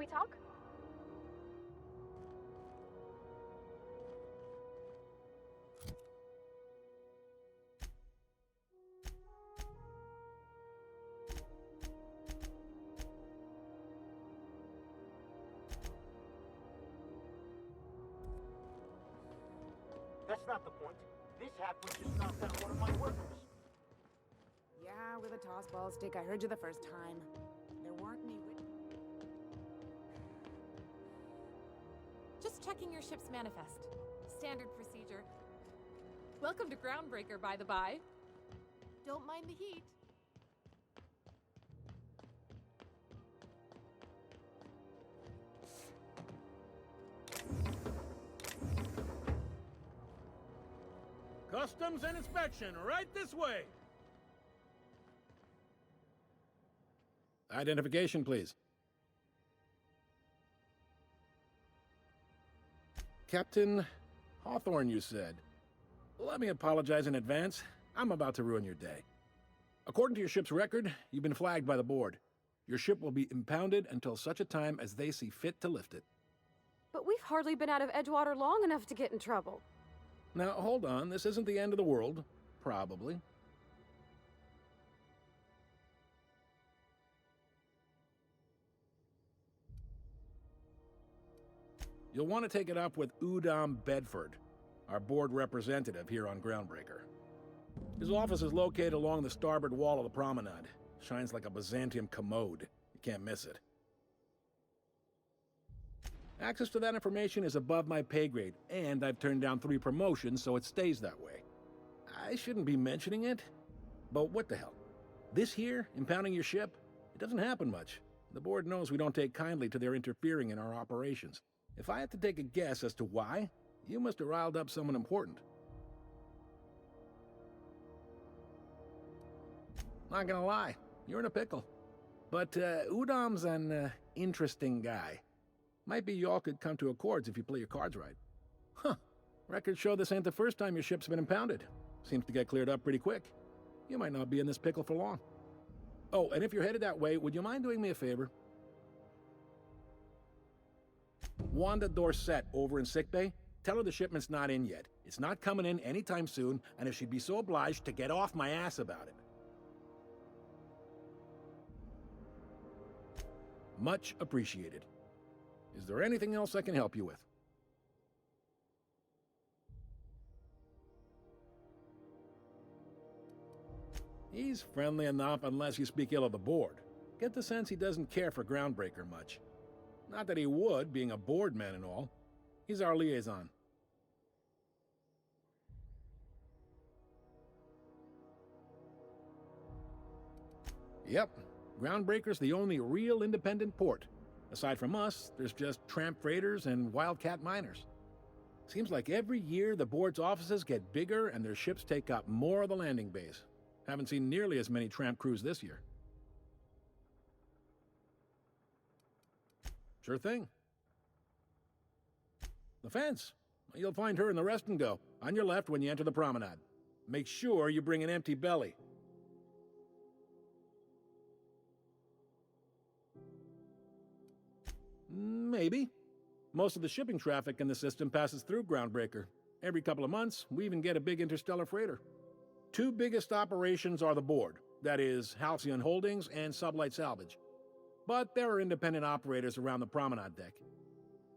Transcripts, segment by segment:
we talk? That's not the point. This hack was just knocked out one of my workers. Yeah, with a toss ball stick. I heard you the first time. There weren't any Just checking your ship's manifest. Standard procedure. Welcome to Groundbreaker, by the by. Don't mind the heat. Customs and inspection, right this way! Identification, please. Captain Hawthorne, you said. Let me apologize in advance. I'm about to ruin your day. According to your ship's record, you've been flagged by the board. Your ship will be impounded until such a time as they see fit to lift it. But we've hardly been out of Edgewater long enough to get in trouble. Now, hold on. This isn't the end of the world. Probably. You'll want to take it up with Udom Bedford, our board representative here on Groundbreaker. His office is located along the starboard wall of the promenade. Shines like a Byzantium commode. You can't miss it. Access to that information is above my pay grade, and I've turned down 3 promotions, so it stays that way. I shouldn't be mentioning it, but what the hell? This here, impounding your ship, it doesn't happen much. The board knows we don't take kindly to their interfering in our operations. If I had to take a guess as to why, you must have riled up someone important. Not gonna lie, you're in a pickle. But Udom's an interesting guy. Might be y'all could come to accords if you play your cards right. Huh. Records show this ain't the first time your ship's been impounded. Seems to get cleared up pretty quick. You might not be in this pickle for long. Oh, and if you're headed that way, would you mind doing me a favor? Wanda Dorset over in sickbay, tell her the shipment's not in yet. It's not coming in anytime soon, and if she'd be so obliged to get off my ass about it. Much appreciated. Is there anything else I can help you with? He's friendly enough unless you speak ill of the board. Get the sense he doesn't care for Groundbreaker much. Not that he would, being a board man and all. He's our liaison. Yep, Groundbreaker's the only real independent port. Aside from us, there's just tramp freighters and wildcat miners. Seems like every year the board's offices get bigger and their ships take up more of the landing base. Haven't seen nearly as many tramp crews this year. Sure thing. The fence. You'll find her in the rest and go, on your left when you enter the promenade. Make sure you bring an empty belly. Maybe. Most of the shipping traffic in the system passes through Groundbreaker. Every couple of months, we even get a big interstellar freighter. 2 biggest operations are the board, that is, Halcyon Holdings and Sublight Salvage. But there are independent operators around the promenade deck.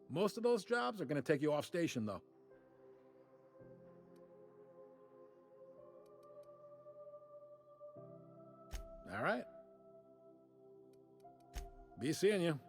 Most of those jobs are going to take you off station, though. All right. Be seeing you.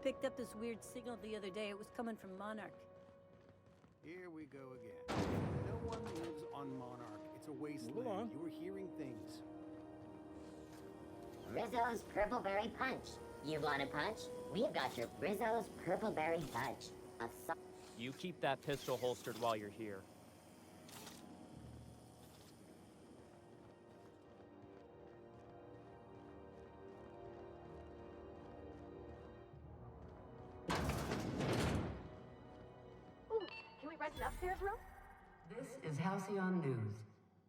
picked up this weird signal the other day. It was coming from Monarch. Here we go again. No one lives on Monarch. It's a wasteland. You were hearing things. Rizzo's Purpleberry Punch. You want a punch? We've got your Rizzo's Purpleberry Fudge. You keep that pistol holstered while you're here. Ooh, can we rent an upstairs room? This is Halcyon News.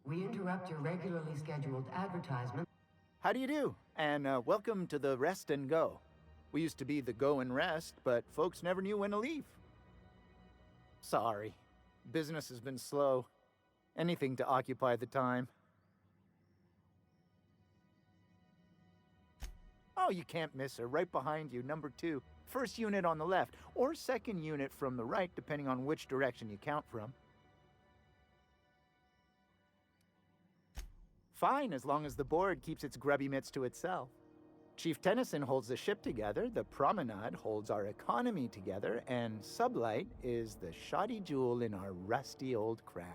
We interrupt your regularly scheduled advertisement. How do you do? And welcome to the Rest and Go. We used to be the Go and Rest, but folks never knew when to leave. Sorry. Business has been slow. Anything to occupy the time. Oh, you can't miss her. Right behind you, number 2. First unit on the left, or second unit from the right, depending on which direction you count from. Fine, as long as the board keeps its grubby mitts to itself. Chief Tennyson holds the ship together, the Promenade holds our economy together, and Sublight is the shoddy jewel in our rusty old crown.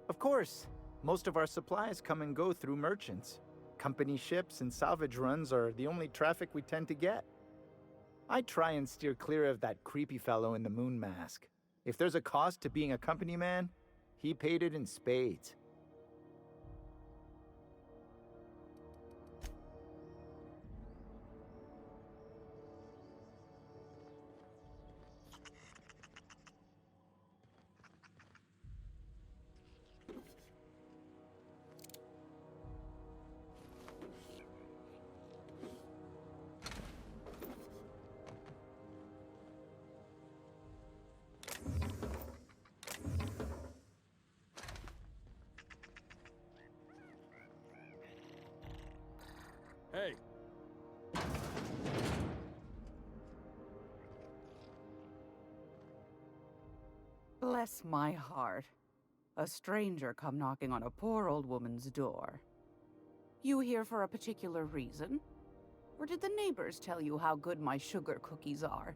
Of course, most of our supplies come and go through merchants. Company ships and salvage runs are the only traffic we tend to get. I try and steer clear of that creepy fellow in the moon mask. If there's a cost to being a company man, he paid it in spades. Hey. Bless my heart. A stranger come knocking on a poor old woman's door. You here for a particular reason? Or did the neighbors tell you how good my sugar cookies are?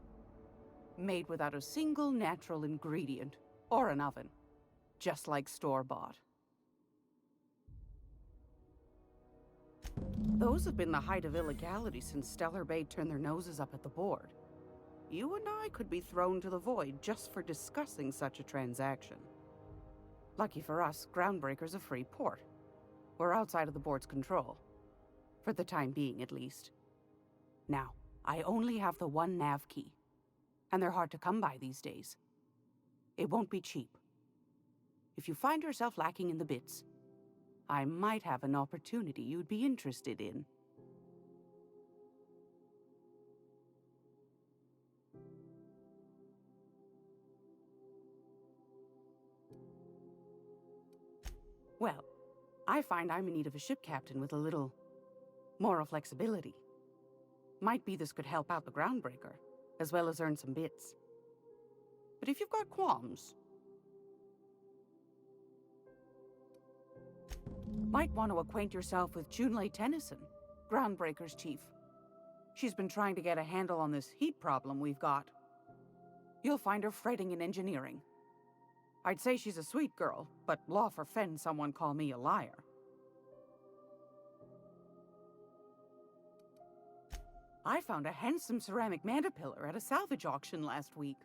Made without a single natural ingredient, or an oven. Just like store-bought. Those have been the height of illegality since Stellar Bay turned their noses up at the board. You and I could be thrown to the void just for discussing such a transaction. Lucky for us, Groundbreaker's a free port. We're outside of the board's control. For the time being, at least. Now, I only have the one nav key. And they're hard to come by these days. It won't be cheap. If you find yourself lacking in the bits, I might have an opportunity you'd be interested in. Well, I find I'm in need of a ship captain with a little moral flexibility. Might be this could help out the Groundbreaker, as well as earn some bits. But if you've got qualms, might want to acquaint yourself with Junlei Tennyson, Groundbreaker's chief. She's been trying to get a handle on this heat problem we've got. You'll find her fretting in engineering. I'd say she's a sweet girl, but law forfend someone call me a liar. I found a handsome ceramic mandapillar at a salvage auction last week.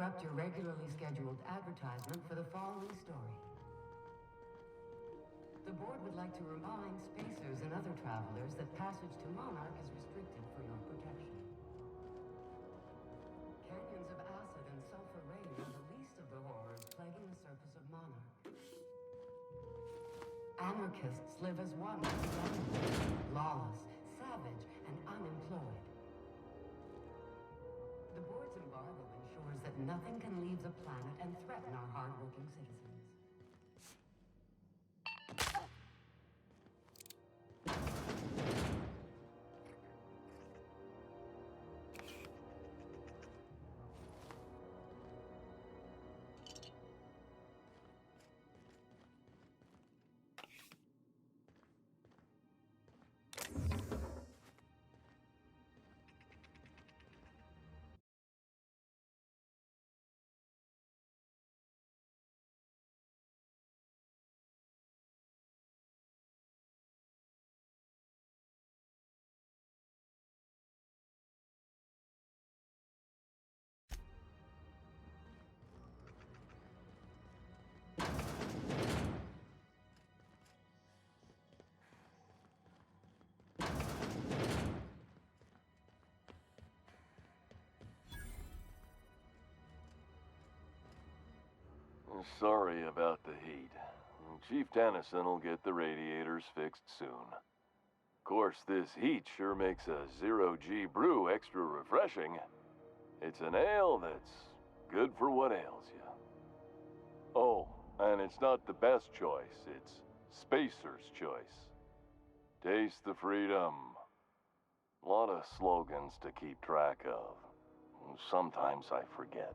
interrupt your regularly scheduled advertisement for the following story. The board would like to remind spacers and other travelers that passage to Monarch is restricted for your protection. Canyons of acid and sulfur rain are the least of the horrors plaguing the surface of Monarch. Anarchists live as one with the animals, lawless, savage, and unemployed. The board's embargo ensures that nothing can leave the planet and threaten our hardworking citizens. Sorry about the heat. Chief Tennyson will get the radiators fixed soon. Of course, this heat sure makes a zero-G brew extra refreshing. It's an ale that's good for what ails you. Oh, and it's not the best choice, it's Spacer's choice. Taste the freedom. A lot of slogans to keep track of. Sometimes I forget.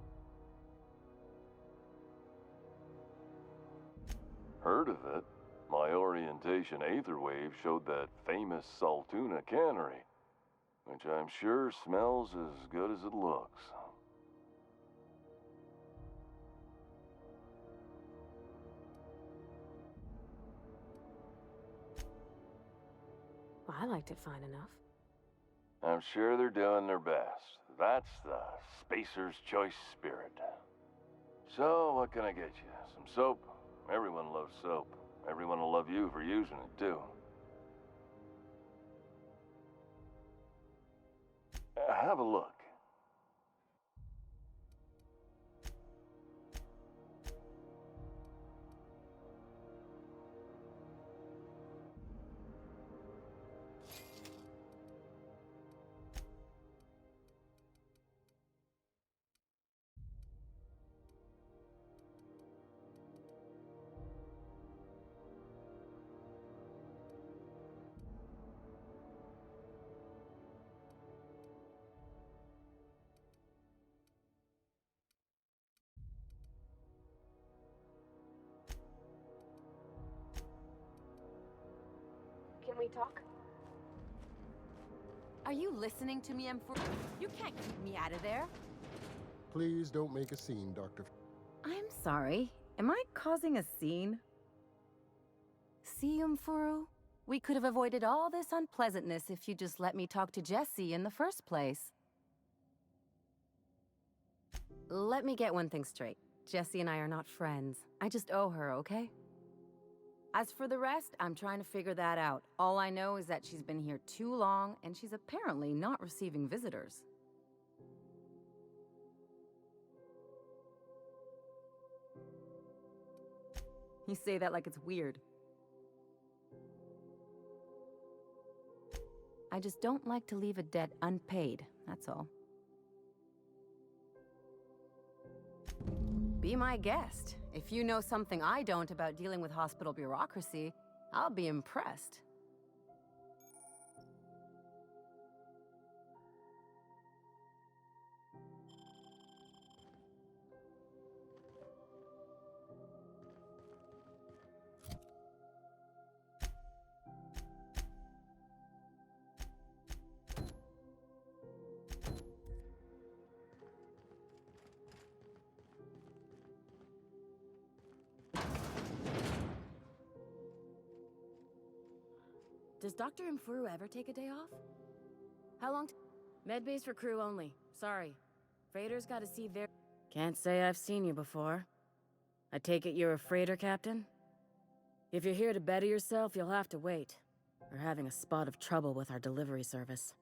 Heard of it? My orientation aetherwave showed that famous Saltuna cannery, which I'm sure smells as good as it looks. I liked it fine enough. I'm sure they're doing their best. That's the Spacer's Choice spirit. So, what can I get you? Some soap? Everyone loves soap. Everyone will love you for using it, too. Have a look. Can we talk? Are you listening to me, M4? You can't keep me out of there. Please don't make a scene, Dr. I'm sorry. Am I causing a scene? See, Umfuru? We could have avoided all this unpleasantness if you just let me talk to Jessie in the first place. Let me get one thing straight. Jessie and I are not friends. I just owe her, okay? As for the rest, I'm trying to figure that out. All I know is that she's been here too long, and she's apparently not receiving visitors. You say that like it's weird. I just don't like to leave a debt unpaid, that's all. Be my guest. If you know something I don't about dealing with hospital bureaucracy, I'll be impressed. Does Dr. Mfuru ever take a day off? How long? Medbase for crew only. Sorry. Freighters gotta see their... Can't say I've seen you before. I take it you're a freighter captain? If you're here to better yourself, you'll have to wait. We're having a spot of trouble with our delivery service.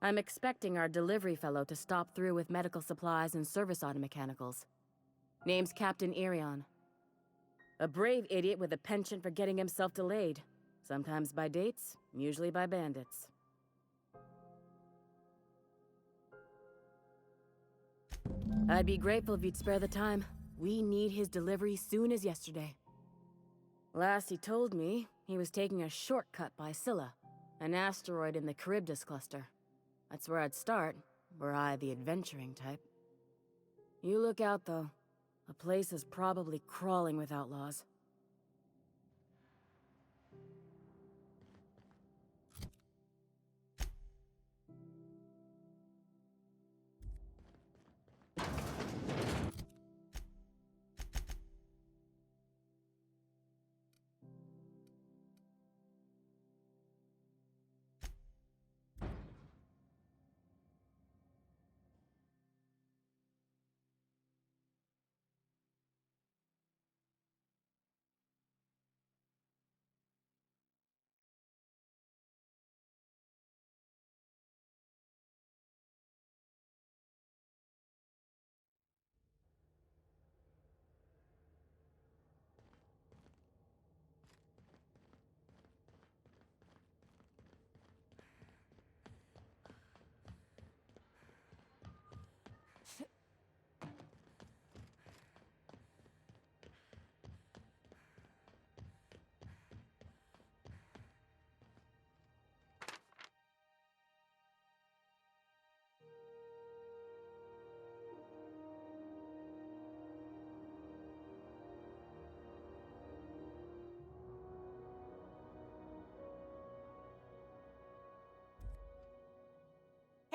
I'm expecting our delivery fellow to stop through with medical supplies and service auto mechanicals. Name's Captain Irion. A brave idiot with a penchant for getting himself delayed. Sometimes by dates, usually by bandits. I'd be grateful if you'd spare the time. We need his delivery soon as yesterday. Last he told me, he was taking a shortcut by Scylla, an asteroid in the Charybdis cluster. That's where I'd start, were I the adventuring type. You look out, though. The place is probably crawling with outlaws.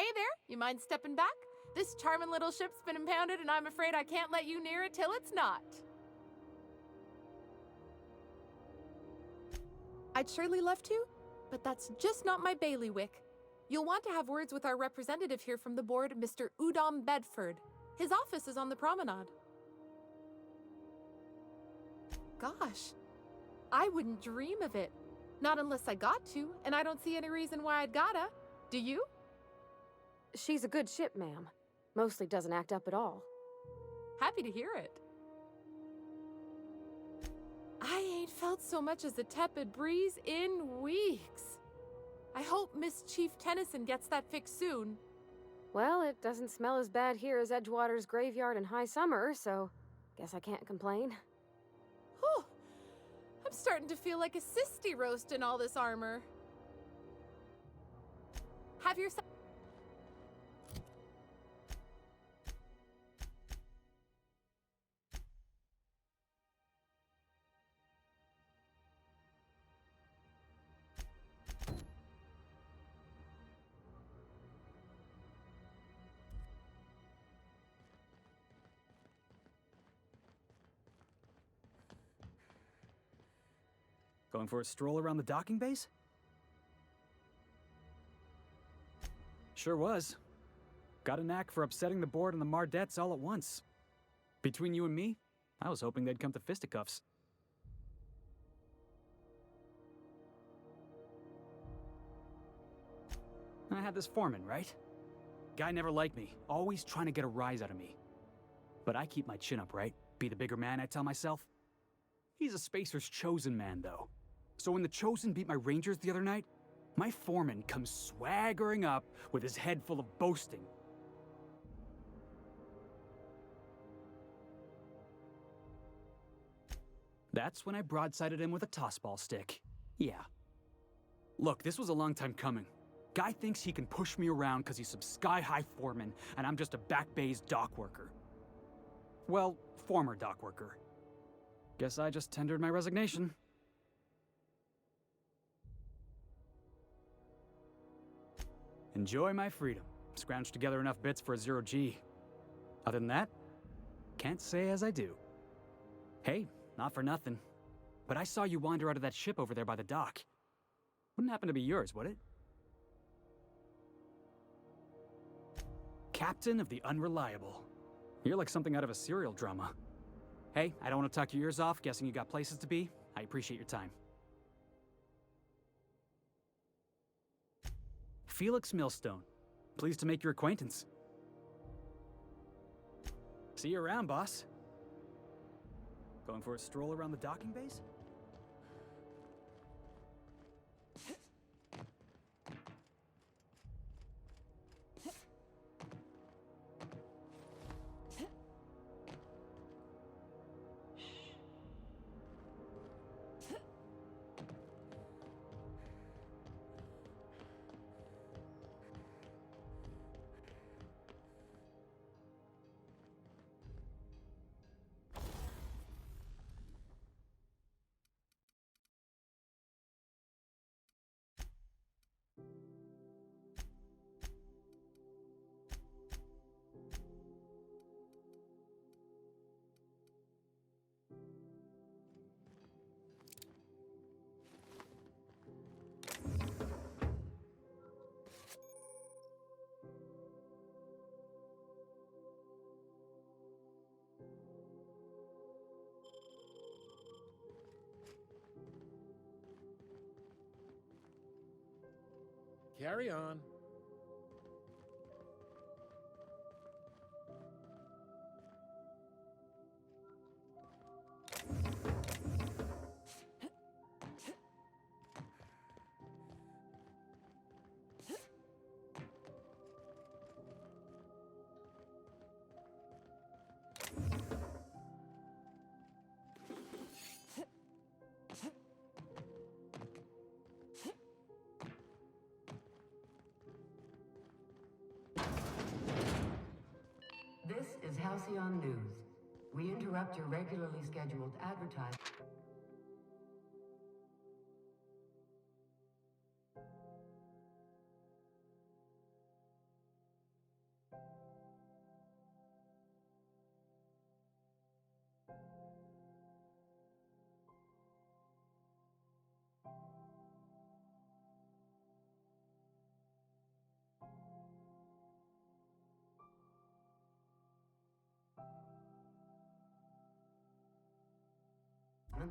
Hey there, you mind stepping back? This charming little ship's been impounded and I'm afraid I can't let you near it till it's not. I'd surely love to, but that's just not my bailiwick. You'll want to have words with our representative here from the board, Mr. Udom Bedford. His office is on the promenade. Gosh, I wouldn't dream of it. Not unless I got to, and I don't see any reason why I'd gotta. Do you? She's a good ship, ma'am. Mostly doesn't act up at all. Happy to hear it. I ain't felt so much as a tepid breeze in weeks. I hope Miss Chief Tennyson gets that fixed soon. Well, it doesn't smell as bad here as Edgewater's graveyard in high summer, so guess I can't complain. Whew. I'm starting to feel like a sisty roast in all this armor. Have yourself... Going for a stroll around the docking base? Sure was. Got a knack for upsetting the board and the Mardettes all at once. Between you and me, I was hoping they'd come to fisticuffs. I had this foreman, right? Guy never liked me, always trying to get a rise out of me. But I keep my chin up, right? Be the bigger man, I tell myself. He's a Spacer's chosen man, though. So when the Chosen beat my Rangers the other night, my foreman comes swaggering up with his head full of boasting. That's when I broadsided him with a tossball stick. Yeah. Look, this was a long time coming. Guy thinks he can push me around because he's some sky-high foreman, and I'm just a back bay's dock worker. Well, former dock worker. Guess I just tendered my resignation. Enjoy my freedom. Scrounged together enough bits for a 0G. Other than that, can't say as I do. Hey, not for nothing. but I saw you wander out of that ship over there by the dock. Wouldn't happen to be yours, would it? Captain of the Unreliable. You're like something out of a serial drama. Hey, I don't want to talk your ears off, guessing you got places to be. I appreciate your time. Felix Millstone. Pleased to make your acquaintance. See you around, boss. Going for a stroll around the docking base? Carry on. This is Halcyon News. We interrupt your regularly scheduled advertising.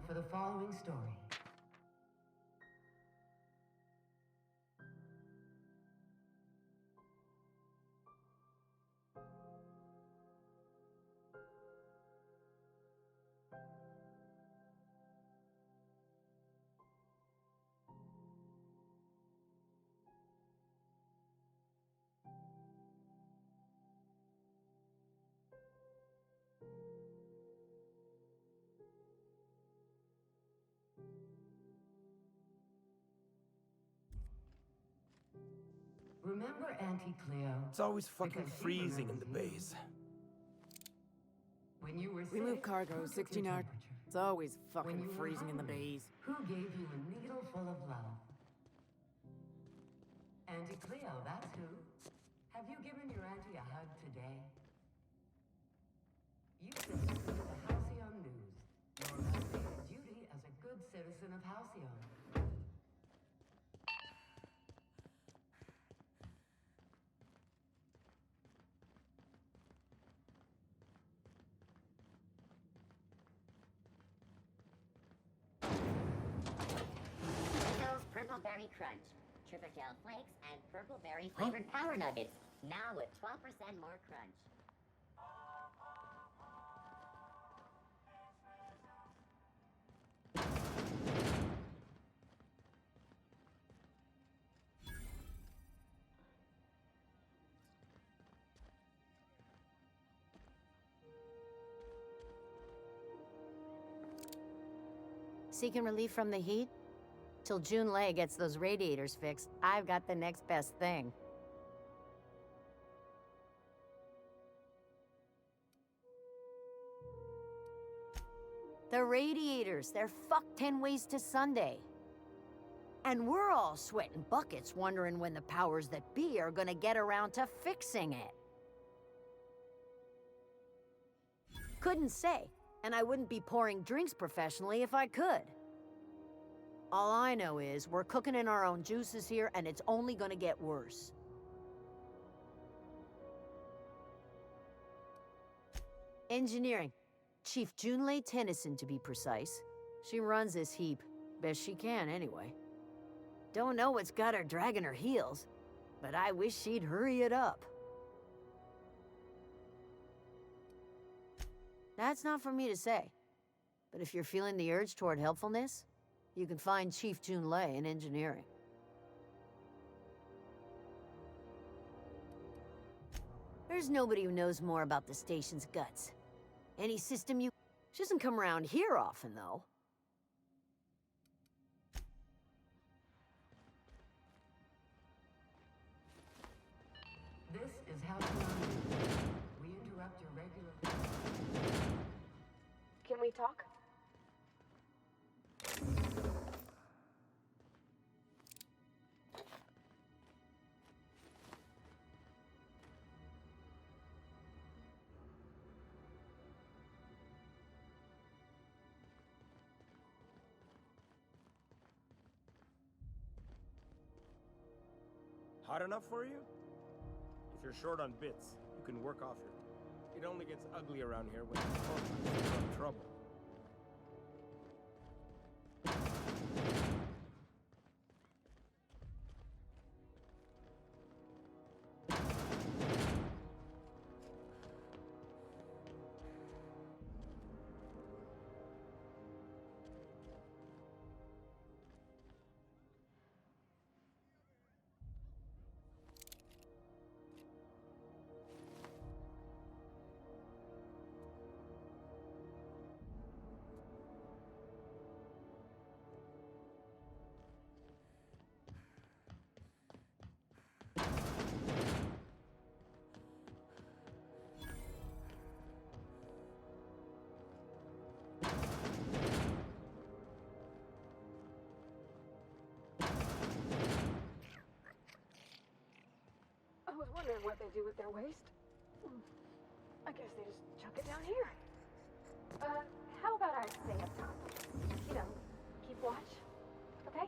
For the following story. Remember Auntie Cleo? It's always fucking freezing in the base. When you were We sick, move cargo who took 16 your hours. temperature? It's always When fucking you were freezing in the hungry, bays. Who gave you a needle full of love? Auntie Cleo, that's who. Have you given your auntie a hug today? You've been listening to the Halcyon News. Your mandated duty as a good citizen of Halcyon. Skittles Purple Berry Crunch, Triple Gel Flakes, and Purple Berry flavored Power Nuggets. Now with 12% more crunch. Seeking relief from the heat? Till June Lay gets those radiators fixed, I've got the next best thing. The radiators, they're fucked 10 ways to Sunday. And we're all sweating buckets wondering when the powers that be are gonna get around to fixing it. Couldn't say, and I wouldn't be pouring drinks professionally if I could. All I know is we're cooking in our own juices here, and it's only gonna get worse. Engineering. Chief Junlei Tennyson, to be precise. She runs this heap. Best she can, anyway. Don't know what's got her dragging her heels, but I wish she'd hurry it up. That's not for me to say. But if you're feeling the urge toward helpfulness, you can find Chief Junlei in engineering. There's nobody who knows more about the station's guts. Any system you... She doesn't come around here often, though. This is how to learn. We interrupt your regular... Can we talk? Hot enough for you? If you're short on bits, you can work off your... It only gets ugly around here when you're in trouble. I was wondering what they do with their waste. I guess they just chuck it down here. How about I stay up top? You know, keep watch, okay?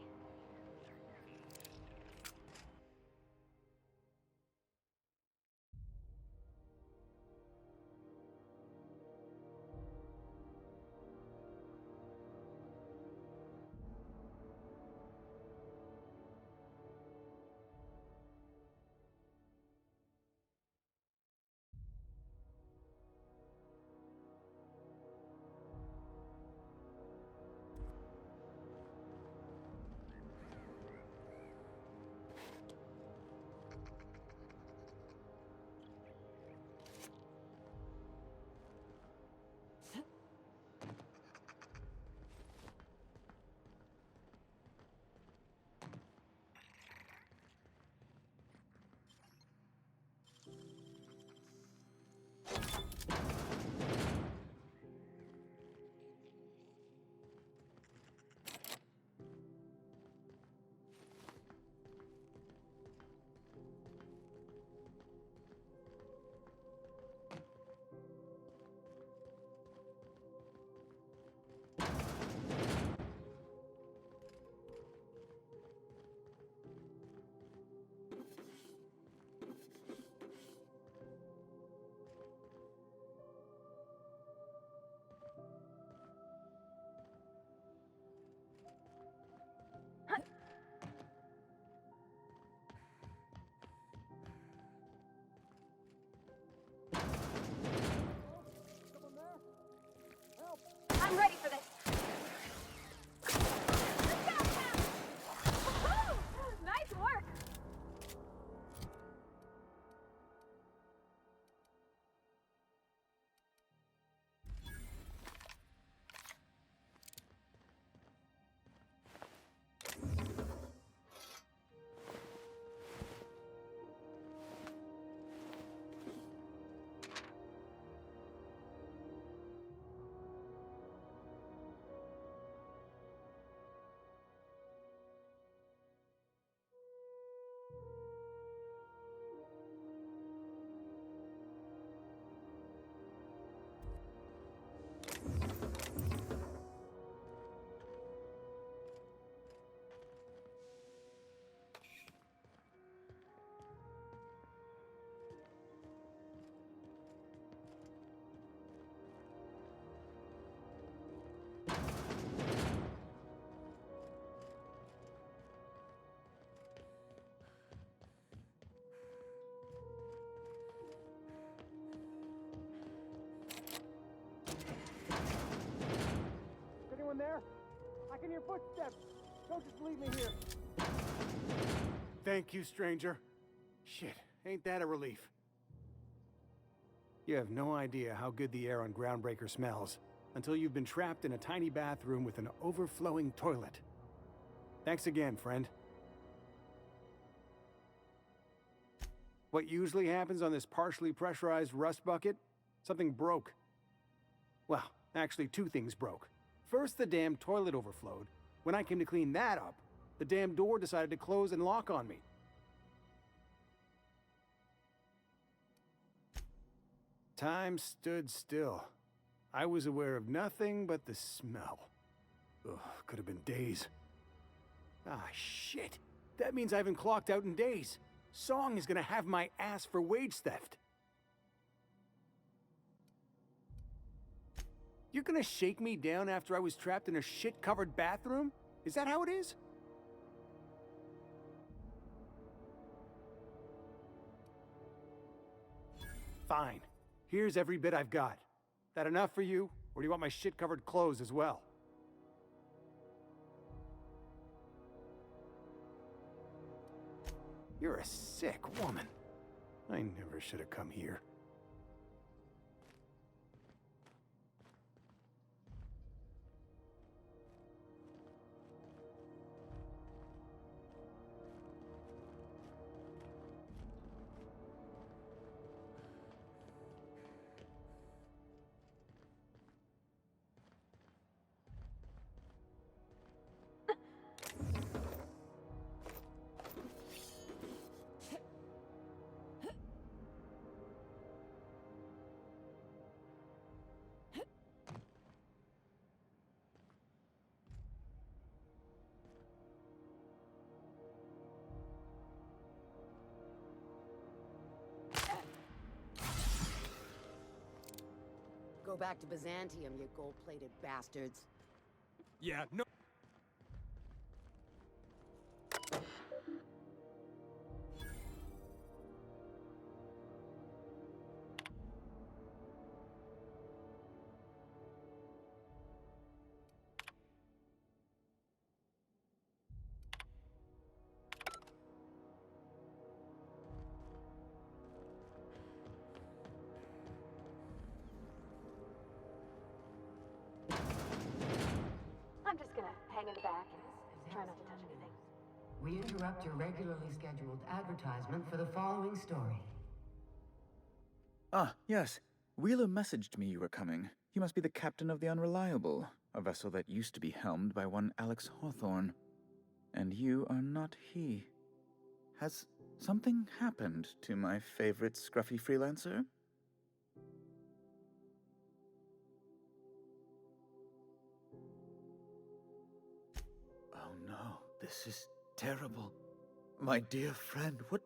I can hear footsteps. Don't just leave me here. Thank you, stranger. Shit, ain't that a relief? You have no idea how good the air on Groundbreaker smells until you've been trapped in a tiny bathroom with an overflowing toilet. Thanks again, friend. What usually happens on this partially pressurized rust bucket? Something broke. Well, actually 2 things broke. First, the damn toilet overflowed. When I came to clean that up, the damn door decided to close and lock on me. Time stood still. I was aware of nothing but the smell. Ugh, could have been days. Ah, shit. That means I haven't clocked out in days. Song is gonna have my ass for wage theft. You're gonna shake me down after I was trapped in a shit-covered bathroom? Is that how it is? Fine. Here's every bit I've got. That enough for you, or do you want my shit-covered clothes as well? You're a sick woman. I never should have come here. Go back to Byzantium, you gold-plated bastards. Yeah, no. I'm just gonna hang in the back and try not to touch anything. We interrupt your regularly scheduled advertisement for the following story. Ah, yes. Wheeler messaged me you were coming. You must be the captain of the Unreliable, a vessel that used to be helmed by one Alex Hawthorne. And you are not he. Has something happened to my favorite scruffy freelancer? Oh no, this is terrible. My dear friend, what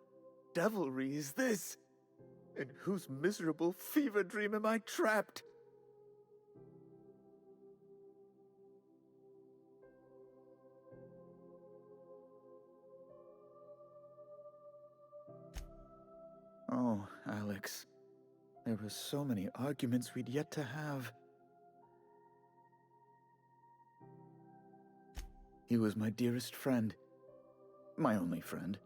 devilry is this? In whose miserable fever dream am I trapped? Oh, Alex. There were so many arguments we'd yet to have. He was my dearest friend. My only friend.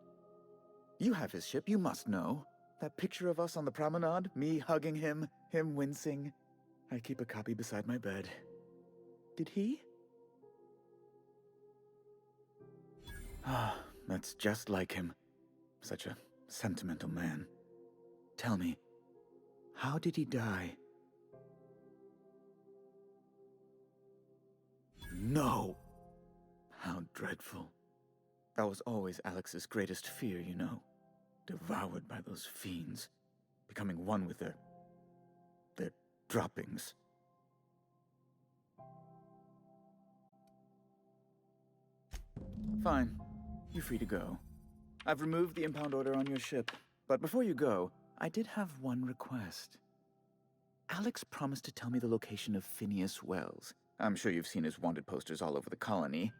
You have his ship, you must know. That picture of us on the promenade, me hugging him, him wincing. I keep a copy beside my bed. Did he? Ah, that's just like him. Such a sentimental man. Tell me, how did he die? No! How dreadful. That was always Alex's greatest fear, you know. Devoured by those fiends. Becoming one with their droppings. Fine. You're free to go. I've removed the impound order on your ship. But before you go, I did have one request. Alex promised to tell me the location of Phineas Wells. I'm sure you've seen his wanted posters all over the colony.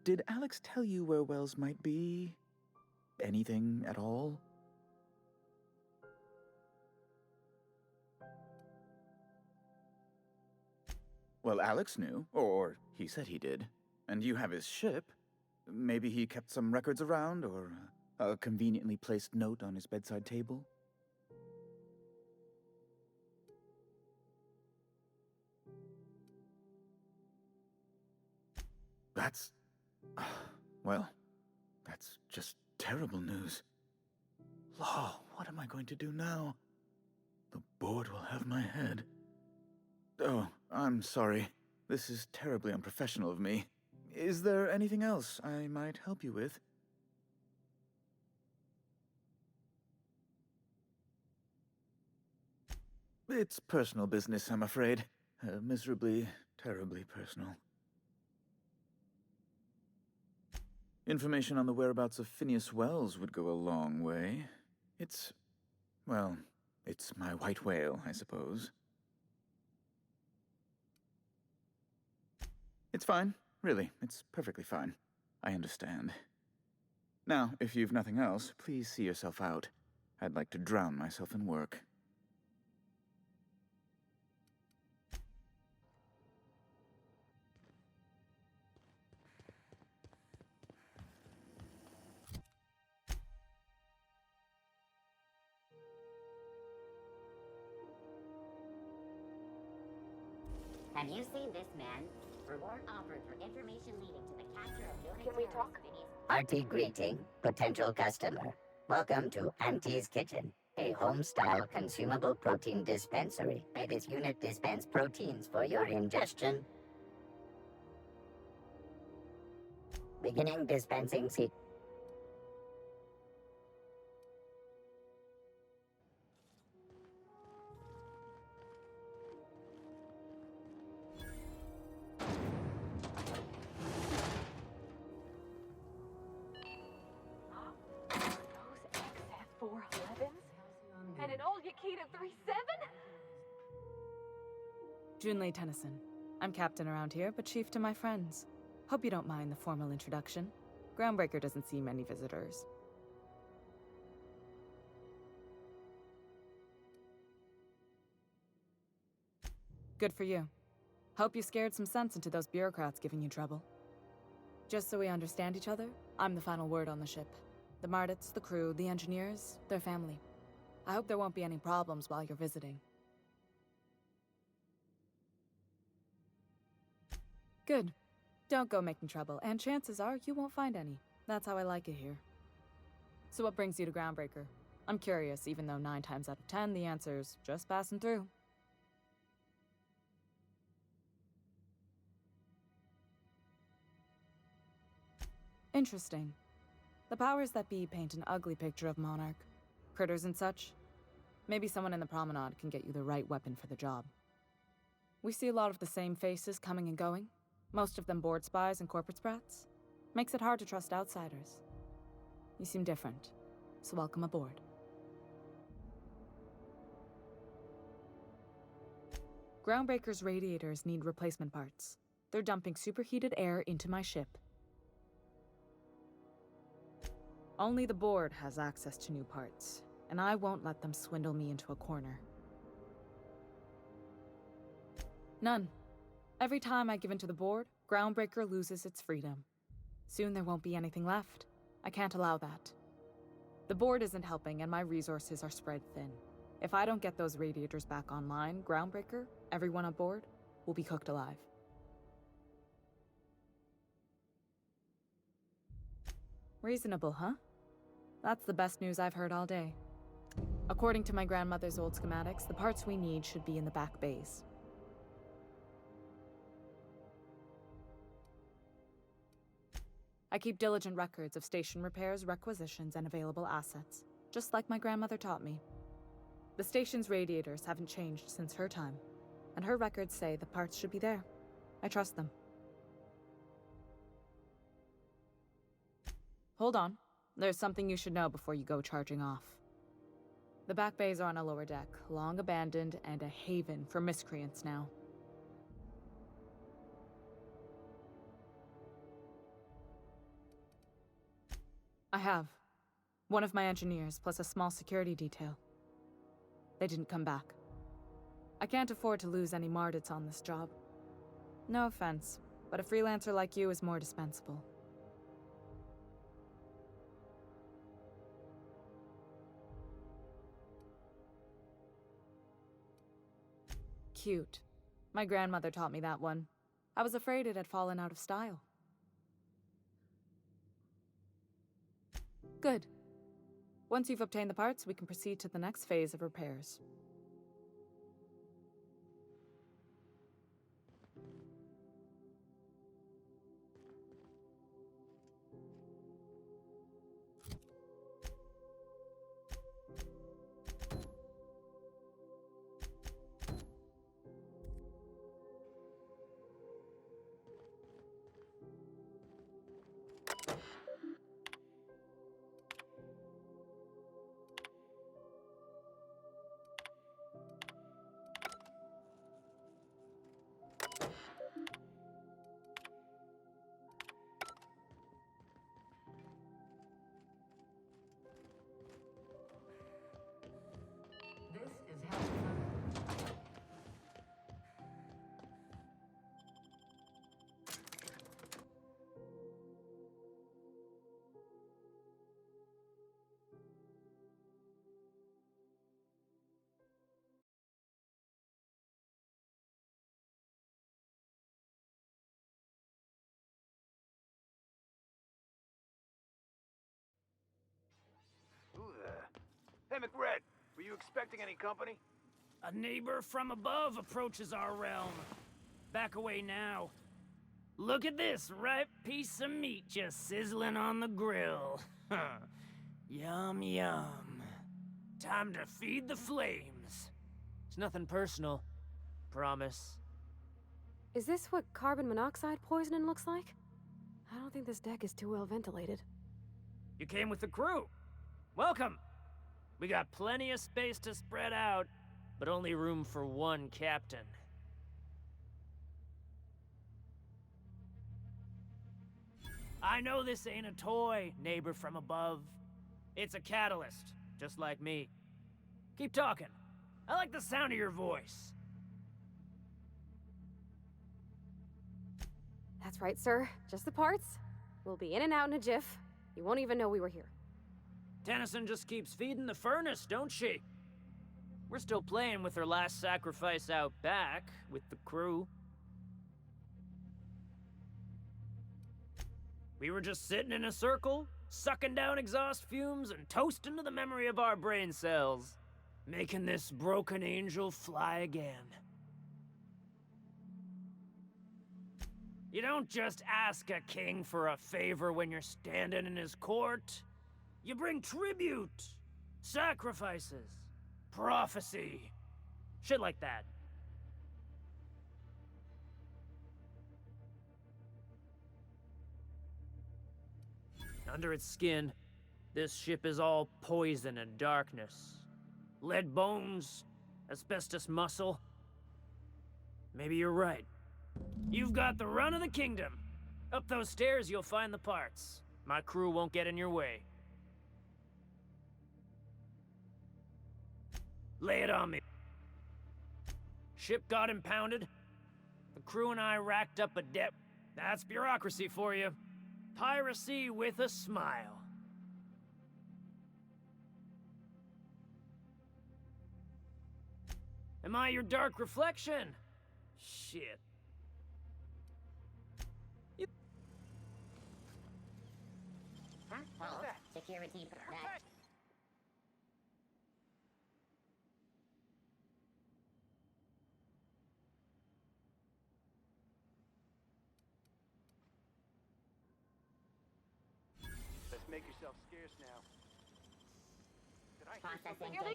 Did Alex tell you where Wells might be? Anything at all? Well, Alex knew, or he said he did. and you have his ship. Maybe he kept some records around, or a conveniently placed note on his bedside table? That's... well, that's just terrible news. Law, what am I going to do now? The board will have my head. Oh, I'm sorry. This is terribly unprofessional of me. Is there anything else I might help you with? It's personal business, I'm afraid. Miserably, terribly personal. Information on the whereabouts of Phineas Wells would go a long way. It's... well, it's my white whale, I suppose. It's fine. Really, it's perfectly fine. I understand. Now, if you've nothing else, please see yourself out. I'd like to drown myself in work. Have you seen this man? Reward offered for information leading to the capture of known Can we talk? Auntie greeting, potential customer. Welcome to Auntie's Kitchen, a home-style consumable protein dispensary. May this unit dispense proteins for your ingestion. Beginning dispensing seat. And an old Yakita 3.7? Junlei Tennyson. I'm captain around here, but chief to my friends. Hope you don't mind the formal introduction. Groundbreaker doesn't see many visitors. Good for you. Hope you scared some sense into those bureaucrats giving you trouble. Just so we understand each other, I'm the final word on the ship. The Mardits, the crew, the engineers, their family. I hope there won't be any problems while you're visiting. Good. Don't go making trouble, and chances are you won't find any. That's how I like it here. So what brings you to Groundbreaker? I'm curious, even though 9 times out of 10 the answer's just passing through. Interesting. The powers that be paint an ugly picture of Monarch. Critters and such. Maybe someone in the promenade can get you the right weapon for the job. We see a lot of the same faces coming and going. Most of them board spies and corporate sprats. Makes it hard to trust outsiders. You seem different, so welcome aboard. Groundbreaker's radiators need replacement parts. They're dumping superheated air into my ship. Only the board has access to new parts, and I won't let them swindle me into a corner. None. Every time I give in to the board, Groundbreaker loses its freedom. Soon there won't be anything left. I can't allow that. The board isn't helping, and my resources are spread thin. If I don't get those radiators back online, Groundbreaker, everyone aboard, will be cooked alive. Reasonable, huh? That's the best news I've heard all day. According to my grandmother's old schematics, the parts we need should be in the back bays. I keep diligent records of station repairs, requisitions, and available assets, just like my grandmother taught me. The station's radiators haven't changed since her time, and her records say the parts should be there. I trust them. Hold on. There's something you should know before you go charging off. The back bays are on a lower deck, long abandoned and a haven for miscreants now. I have. One of my engineers, plus a small security detail. They didn't come back. I can't afford to lose any Mardits on this job. No offense, but a freelancer like you is more dispensable. Cute. My grandmother taught me that one. I was afraid it had fallen out of style. Good. Once you've obtained the parts, we can proceed to the next phase of repairs. This is how it's done. Who the... Hey, McRed, were you expecting any company? A neighbor from above approaches our realm. Back away now. Look at this ripe piece of meat just sizzling on the grill. Yum, yum. Time to feed the flames. It's nothing personal. Promise. Is this what carbon monoxide poisoning looks like? I don't think this deck is too well ventilated. You came with the crew. Welcome. We got plenty of space to spread out, but only room for one captain. I know this ain't a toy, neighbor from above. It's a catalyst, just like me. Keep talking. I like the sound of your voice. That's right, sir. Just the parts. We'll be in and out in a jiff. You won't even know we were here. Tennyson just keeps feeding the furnace, don't she? We're still playing with her last sacrifice out back, with the crew. We were just sitting in a circle, sucking down exhaust fumes and toasting to the memory of our brain cells, making this broken angel fly again. You don't just ask a king for a favor when you're standing in his court. You bring tribute, sacrifices, prophecy, shit like that. Under its skin, this ship is all poison and darkness. Lead bones, asbestos muscle. Maybe you're right. You've got the run of the kingdom. Up those stairs, you'll find the parts. My crew won't get in your way. Lay it on me. Ship got impounded. The crew and I racked up a debt. That's bureaucracy for you. Piracy with a smile. Am I your dark reflection? Shit. Hold. Security protect. Let's make yourself scarce now. Did I hear Processing something? Here they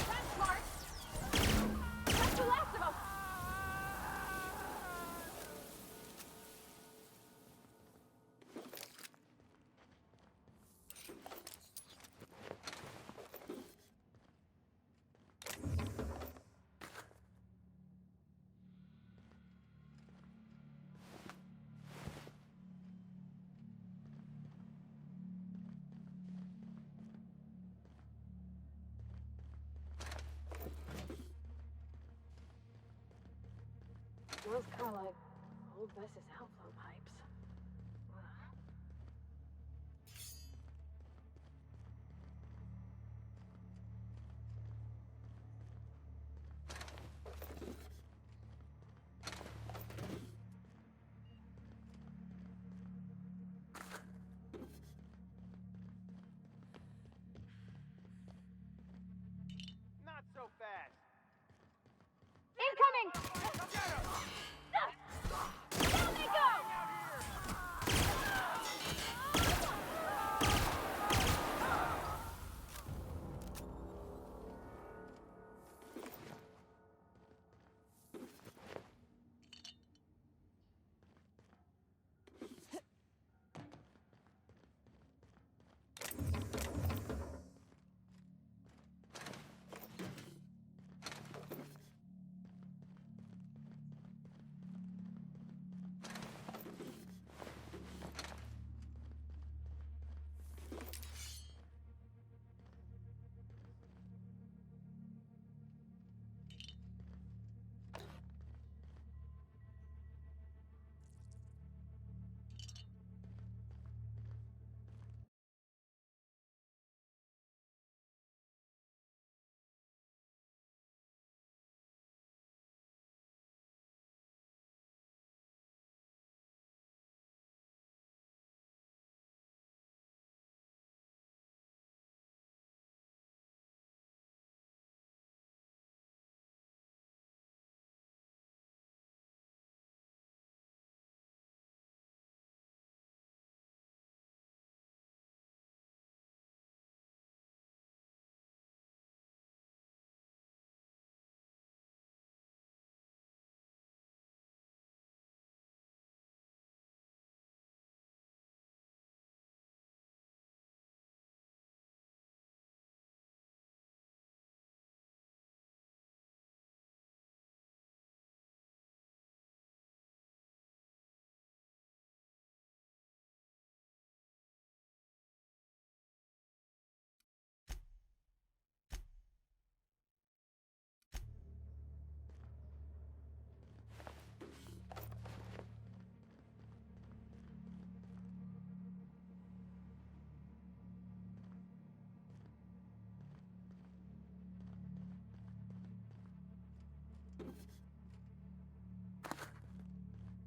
That's smart. That's the last of us. Smells kind of like old Bess's outflow pipes. Not so fast. Incoming! Down they go!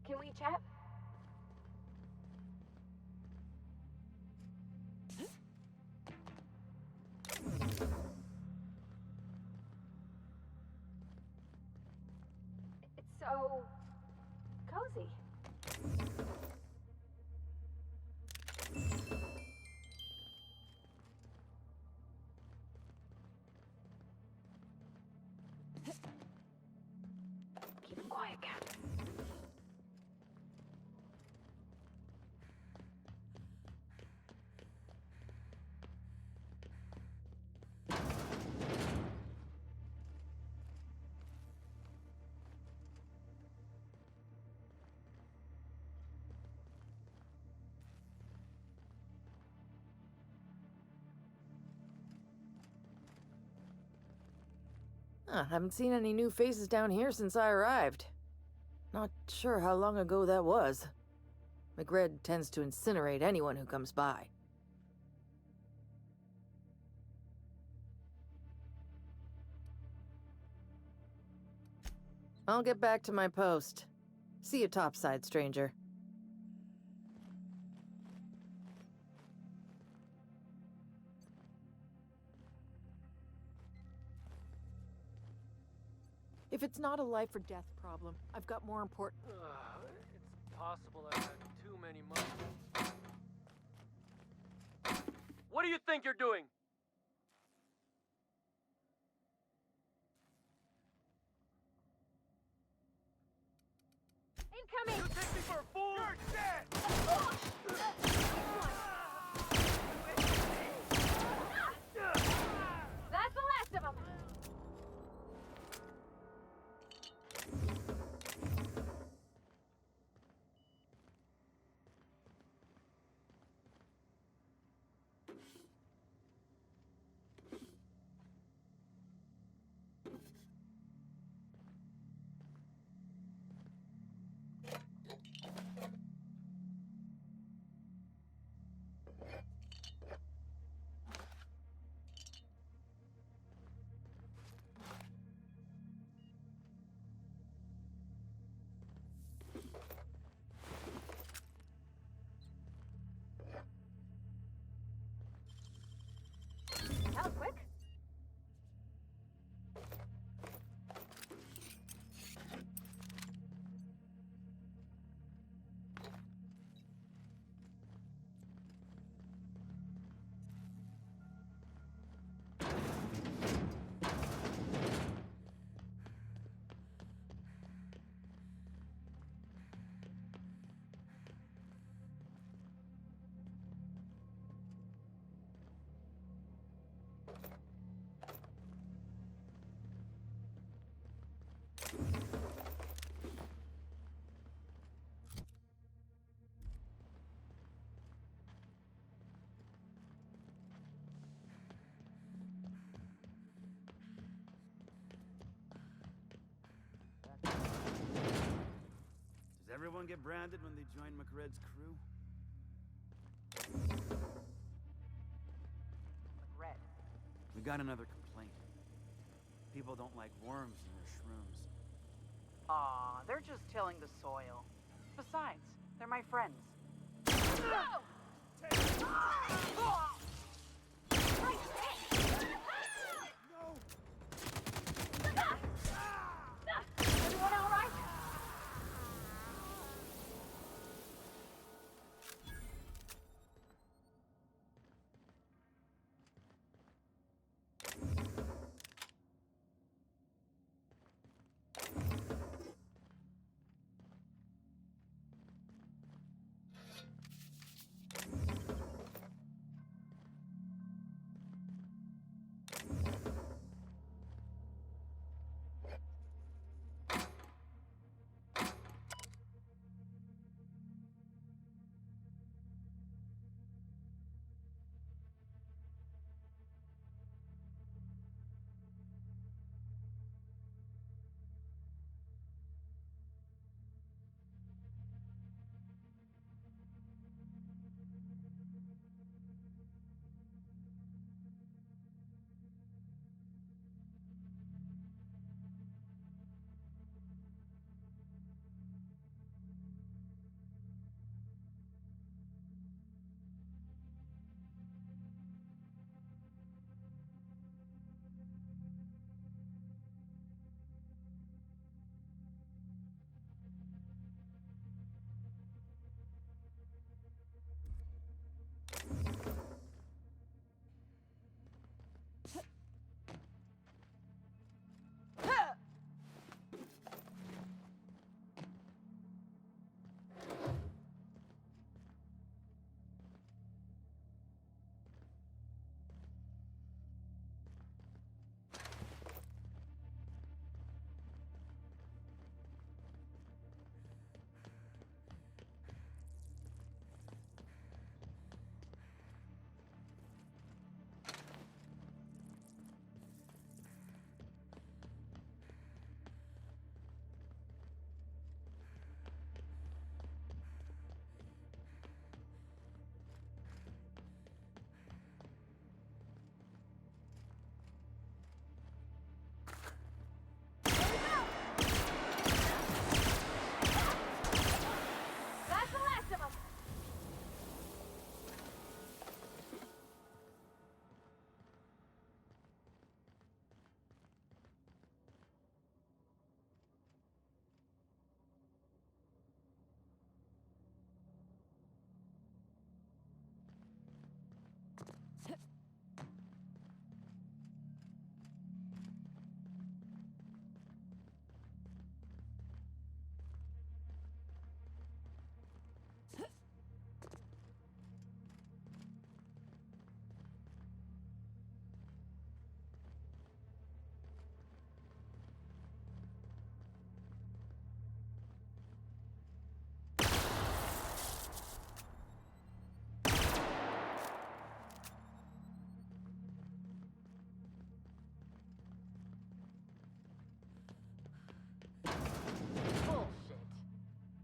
Can we chat? It's so cozy. Keep him quiet, Captain. Haven't seen any new faces down here since I arrived. Not sure how long ago that was. McRed tends to incinerate anyone who comes by. I'll get back to my post. See you topside, stranger. If it's not a life or death problem, I've got more important. It's possible I've had too many months. What do you think you're doing? Incoming! You take me for a fool? You're dead! That's the last of them! everyone get branded when they join McRed's crew? McRed. We got another complaint. People don't like worms in their shrooms. Aw, they're just tilling the soil. Besides, they're my friends. Everyone all right?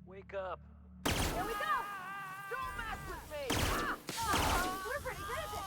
Wake up. Here we go! Don't mess with me! We're pretty good at this!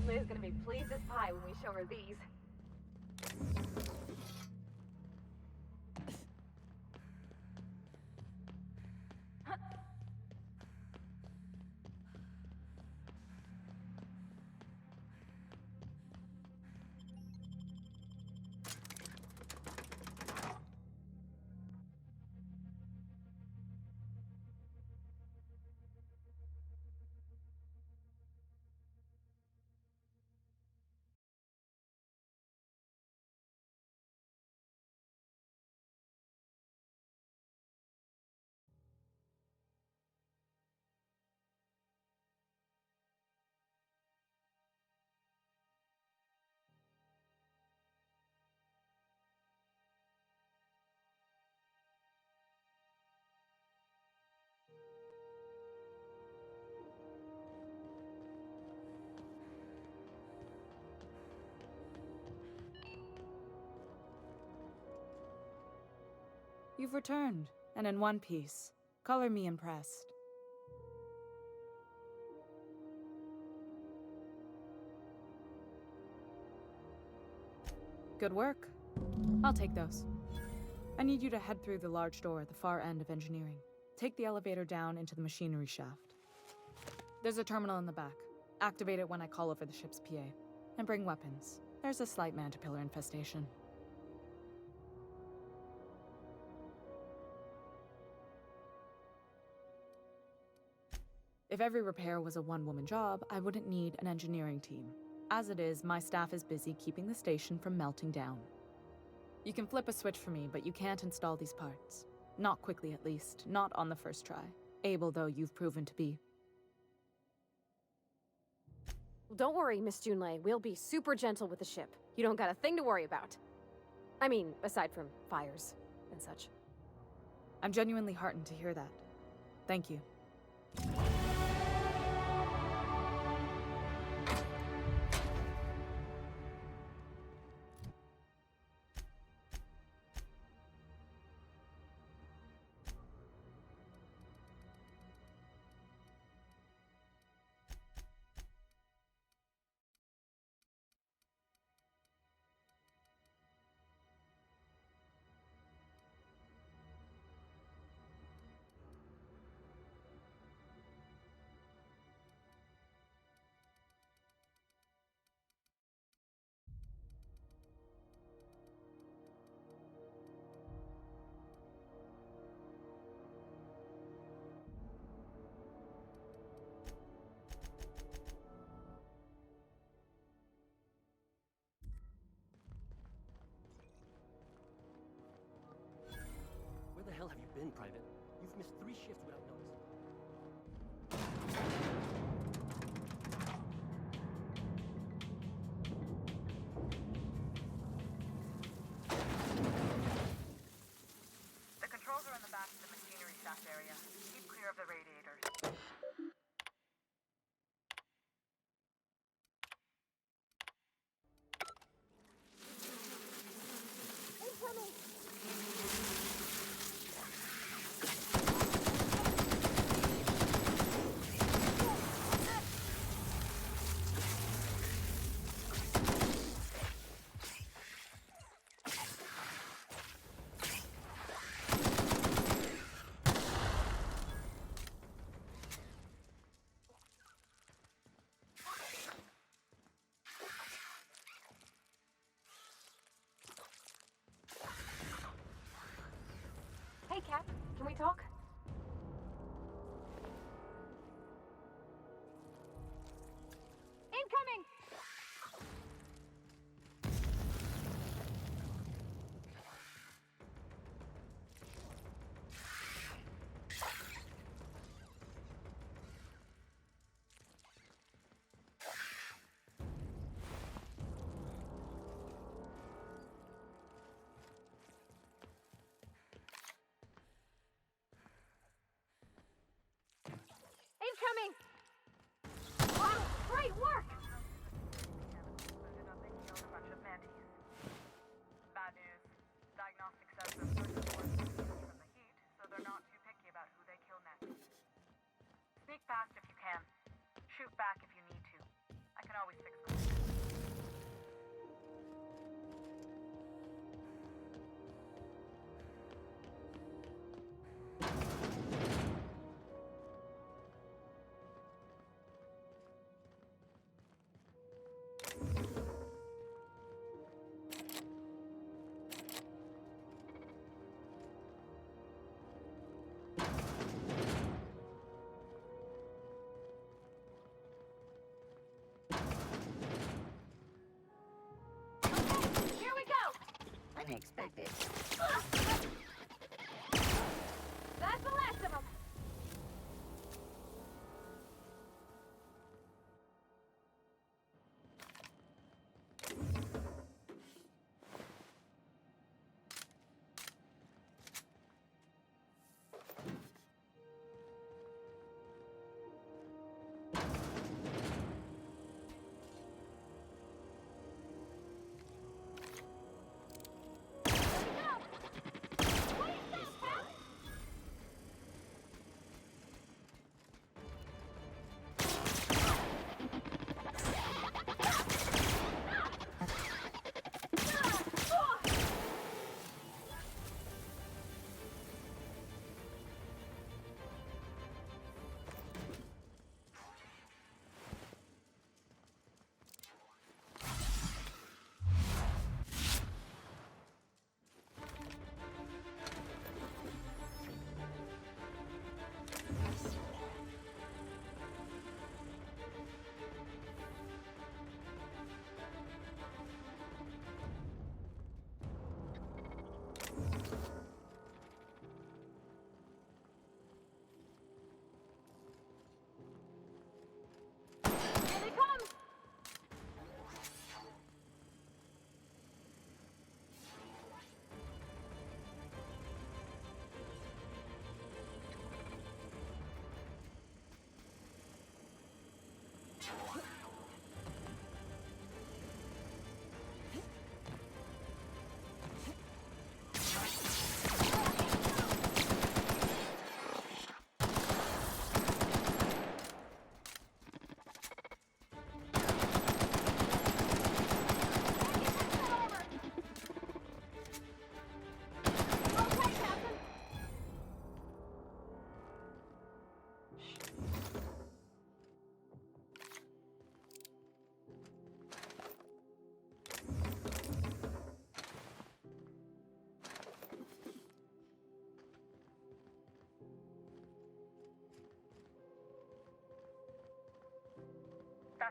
Liz gonna be pleased as pie when we show her these. You've returned, and in one piece. Color me impressed. Good work. I'll take those. I need you to head through the large door at the far end of engineering. Take the elevator down into the machinery shaft. There's a terminal in the back. Activate it when I call over the ship's PA. And bring weapons. There's a slight mantipillar infestation. If every repair was a one-woman job, I wouldn't need an engineering team. As it is, my staff is busy keeping the station from melting down. You can flip a switch for me, but you can't install these parts. Not quickly, at least. Not on the first try. Able though you've proven to be. Don't worry, Miss Junlei. We'll be super gentle with the ship. You don't got a thing to worry about. I mean, aside from fires and such. I'm genuinely heartened to hear that. Thank you. Where the hell have you been, Private? You've missed 3 shifts without notice. The controls are in the back of the machinery shaft area. Keep clear of the radiators. Hey, Cap. Can we talk? Incoming! Incoming! Wow, great work! Bad news. Diagnostic says the person was from the heat, so they're not too picky about who they kill next. Sneak past if you can. Shoot back if you need to. I can always fix them.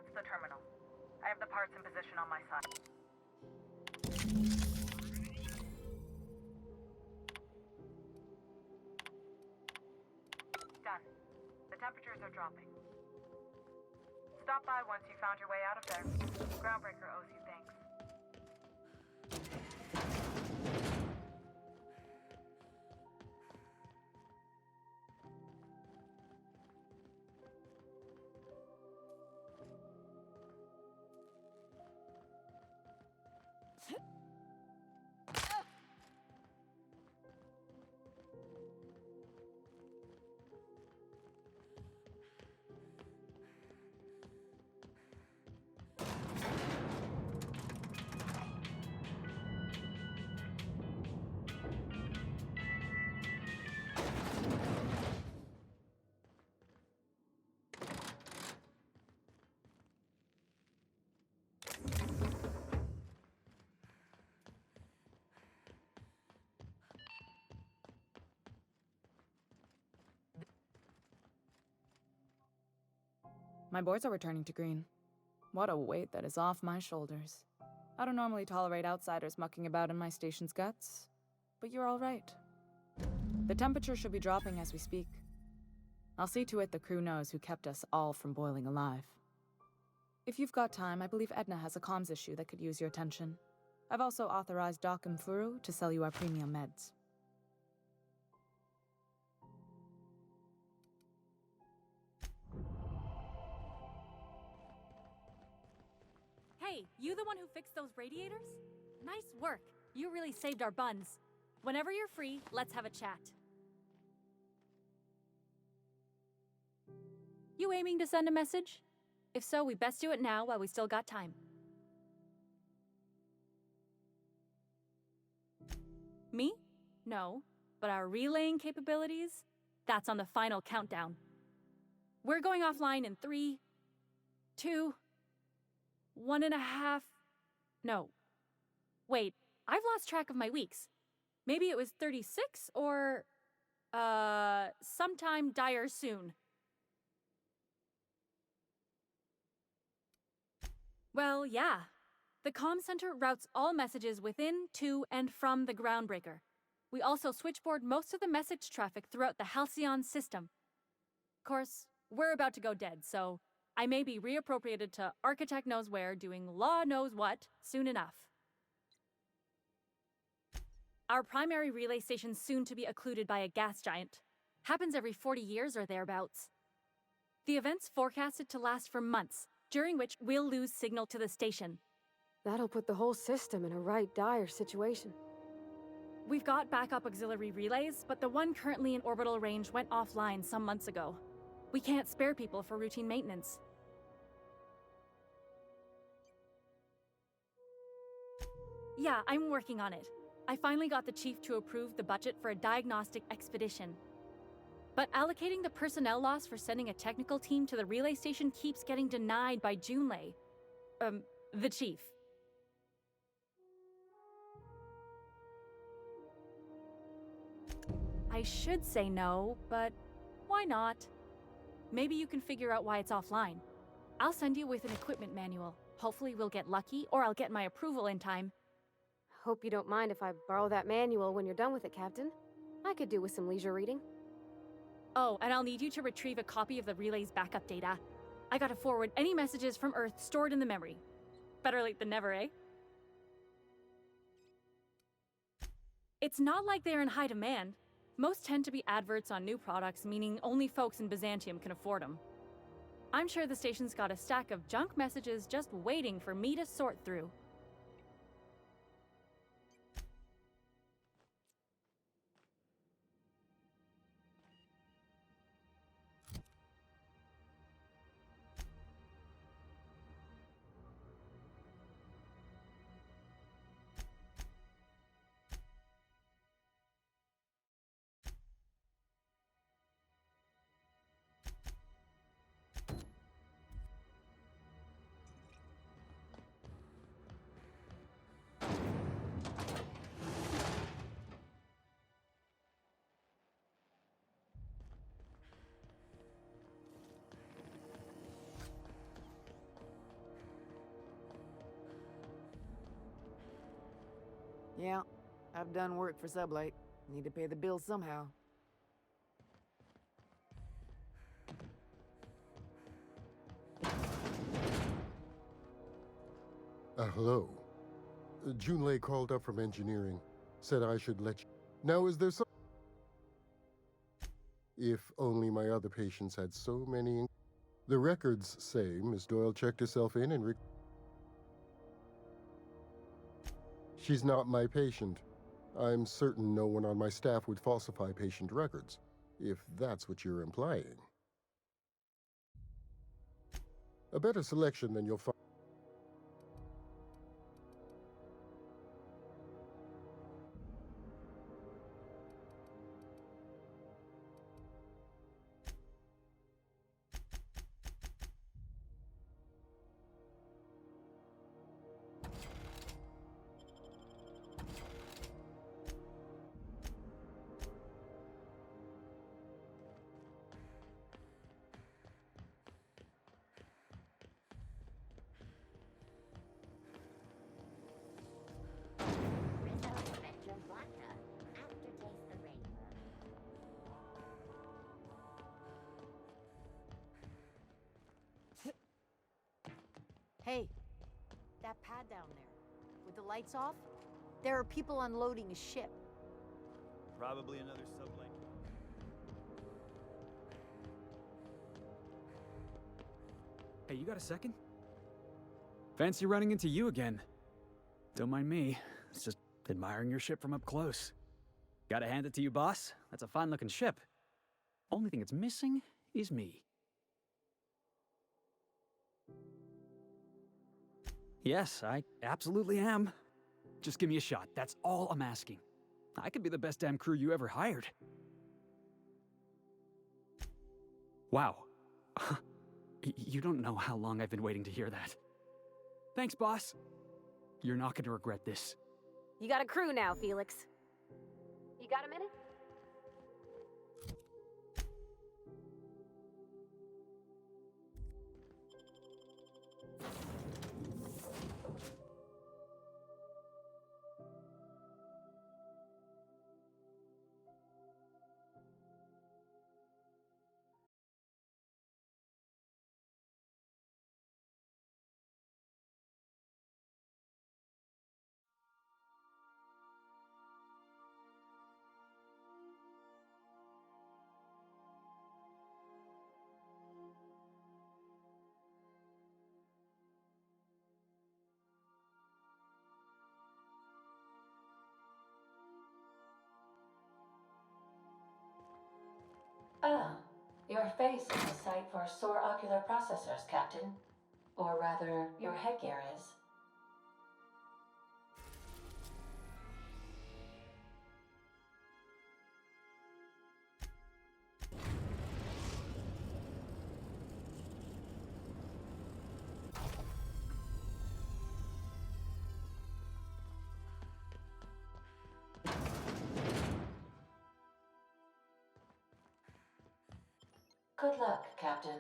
That's the terminal. I have the parts in position on my side. Done. The temperatures are dropping. Stop by once you found your way out of there. Groundbreaker owes you thanks. My boards are returning to green. What a weight that is off my shoulders. I don't normally tolerate outsiders mucking about in my station's guts, but you're all right. The temperature should be dropping as we speak. I'll see to it the crew knows who kept us all from boiling alive. If you've got time, I believe Edna has a comms issue that could use your attention. I've also authorized Doc and Furu to sell you our premium meds. Hey, you the one who fixed those radiators? Nice work. You really saved our buns. Whenever you're free, let's have a chat. You aiming to send a message? If so, we best do it now while we still got time. Me? No. But our relaying capabilities? That's on the final countdown. We're going offline in 3, 2, 1.5... No. Wait, I've lost track of my weeks. Maybe it was 36 or... sometime dire soon. Well, yeah. The comm center routes all messages within, to, and from the Groundbreaker. We also switchboard most of the message traffic throughout the Halcyon system. Of course, we're about to go dead, so I may be reappropriated to Architect Knows Where doing Law Knows What soon enough. Our primary relay station's soon to be occluded by a gas giant. Happens every 40 years or thereabouts. The event's forecasted to last for months, during which we'll lose signal to the station. That'll put the whole system in a right dire situation. We've got backup auxiliary relays, but the one currently in orbital range went offline some months ago. We can't spare people for routine maintenance. Yeah, I'm working on it. I finally got the chief to approve the budget for a diagnostic expedition. But allocating the personnel loss for sending a technical team to the relay station keeps getting denied by Junlei. The chief. I should say no, but why not? Maybe you can figure out why it's offline. I'll send you with an equipment manual. Hopefully we'll get lucky, or I'll get my approval in time. Hope you don't mind if I borrow that manual when you're done with it, Captain. I could do with some leisure reading. Oh, and I'll need you to retrieve a copy of the relay's backup data. I gotta forward any messages from Earth stored in the memory. Better late than never, eh? It's not like they're in high demand. Most tend to be adverts on new products, meaning only folks in Byzantium can afford them. I'm sure the station's got a stack of junk messages just waiting for me to sort through. Yeah, I've done work for Sublight. Need to pay the bills somehow. Hello. Junlei called up from engineering. Said I should let you... Now is there some... If only my other patients had so many... The records say Miss Doyle checked herself in and... She's not my patient. I'm certain no one on my staff would falsify patient records, if that's what you're implying. A better selection than you'll find... Hey, that pad down there, with the lights off, there are people unloading a ship. Probably another sublane. Hey, you got a second? Fancy running into you again. Don't mind me. It's just admiring your ship from up close. Gotta hand it to you, boss. That's a fine-looking ship. Only thing it's missing is me. Yes, I absolutely am. Just give me a shot. That's all I'm asking. I could be the best damn crew you ever hired. Wow. You don't know how long I've been waiting to hear that. Thanks, boss. You're not gonna regret this. You got a crew now, Felix. You got a minute? Ah, your face is a sight for sore ocular processors, Captain. Or rather, your headgear is. Good luck, Captain.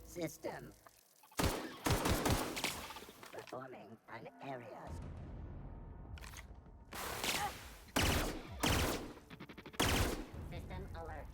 System. Performing an area. System alert.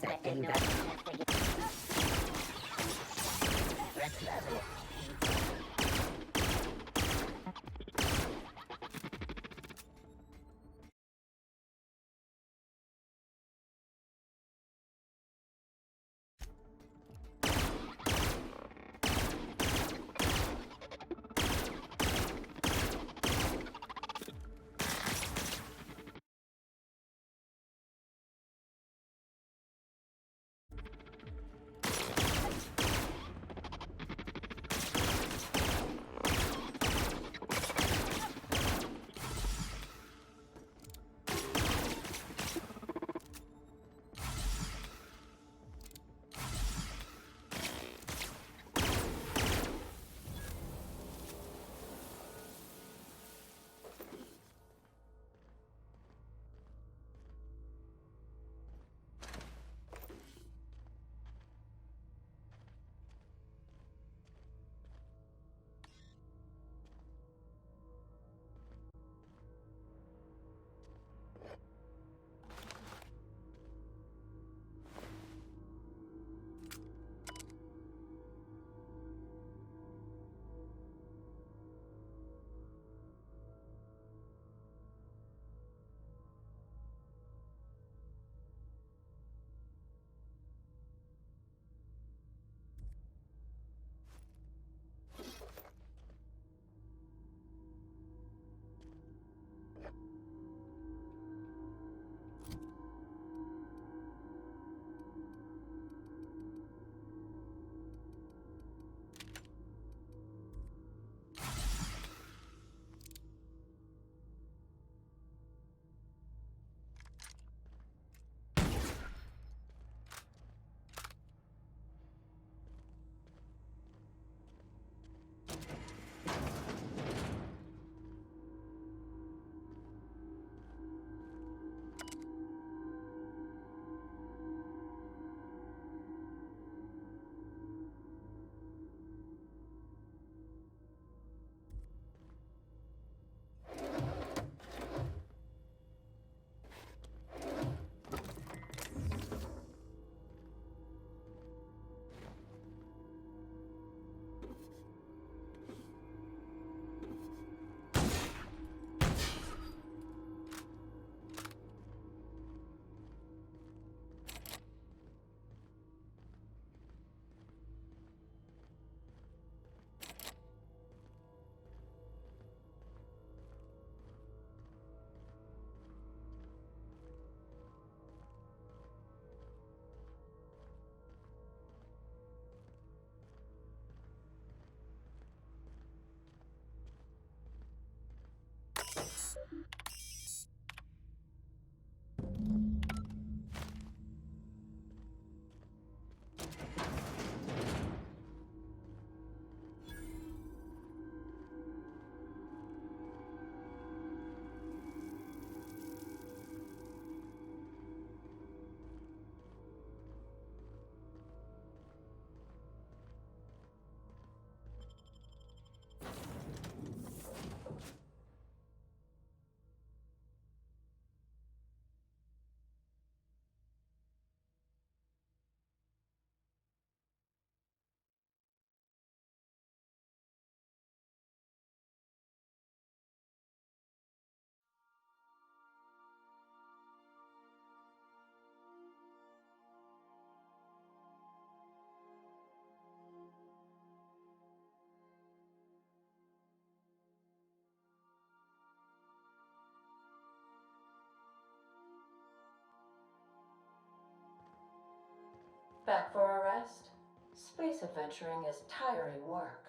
Expecting that. Threat level. Back for a rest? Space adventuring is tiring work.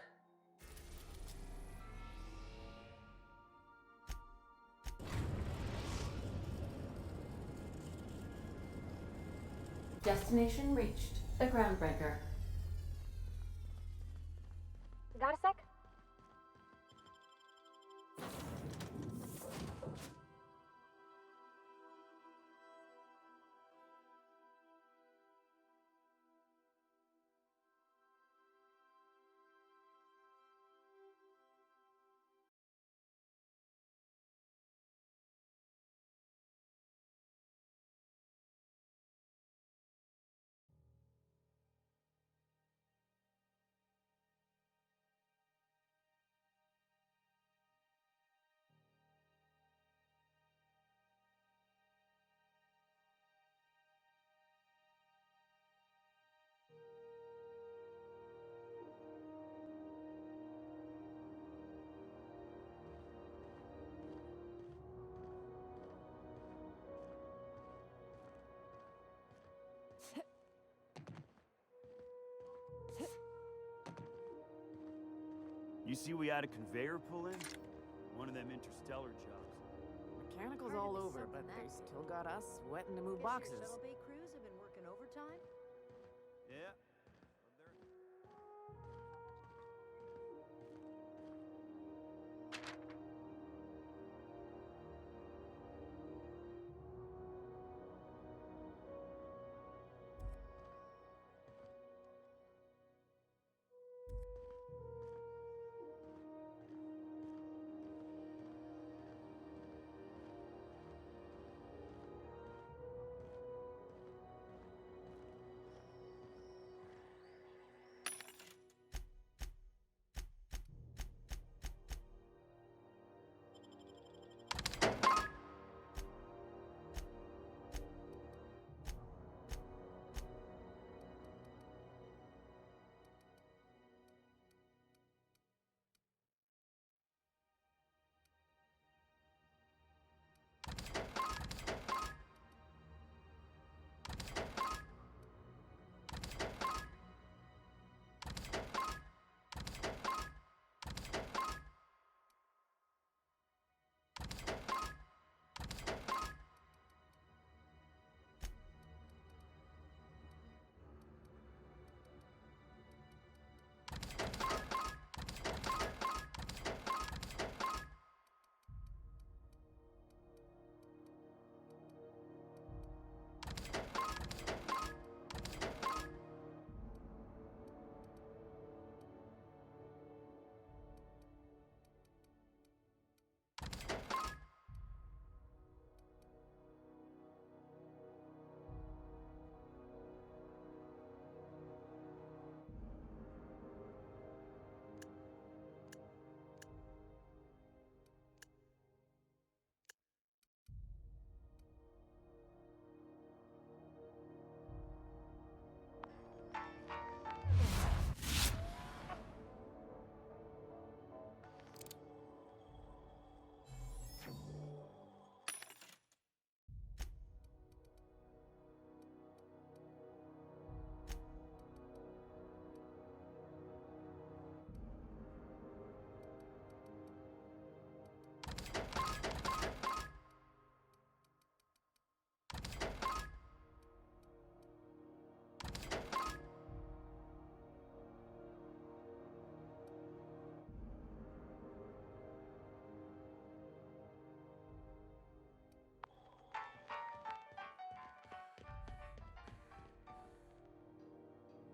Destination reached. The Groundbreaker. Got a sec? You see we had a conveyor pull in? One of them interstellar jobs. Mechanicals all over, but they still got us sweating to move boxes. Shuttle bay crews have been working overtime? Yeah.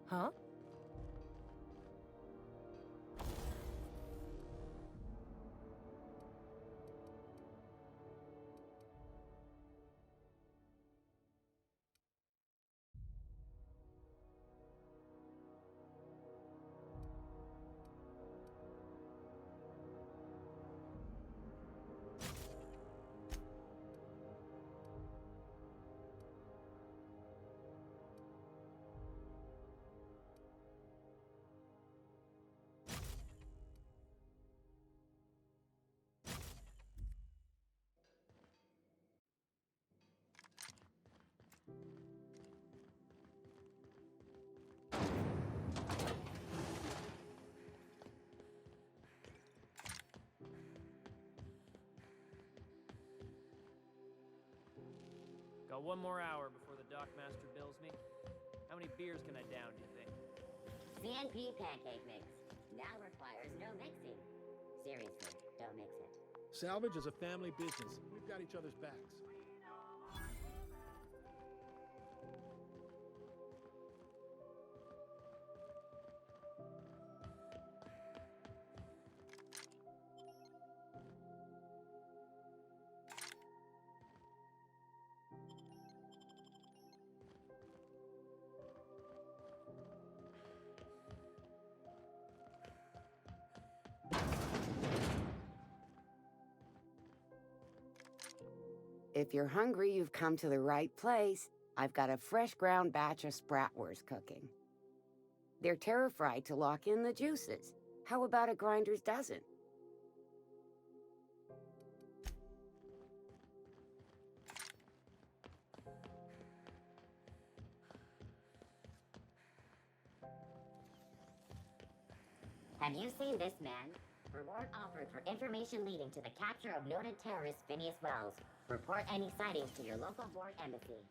Huh? Got one more hour before the dockmaster bills me. How many beers can I down, do you think? CNP pancake mix. Now requires no mixing. Seriously, don't mix it. Salvage is a family business. We've got each other's backs. If you're hungry, you've come to the right place. I've got a fresh ground batch of spratwurst cooking. They're terra-fried to lock in the juices. How about a grinder's dozen? Have you seen this man? Reward offered for information leading to the capture of noted terrorist Phineas Wells. Report any sightings to your local board embassy.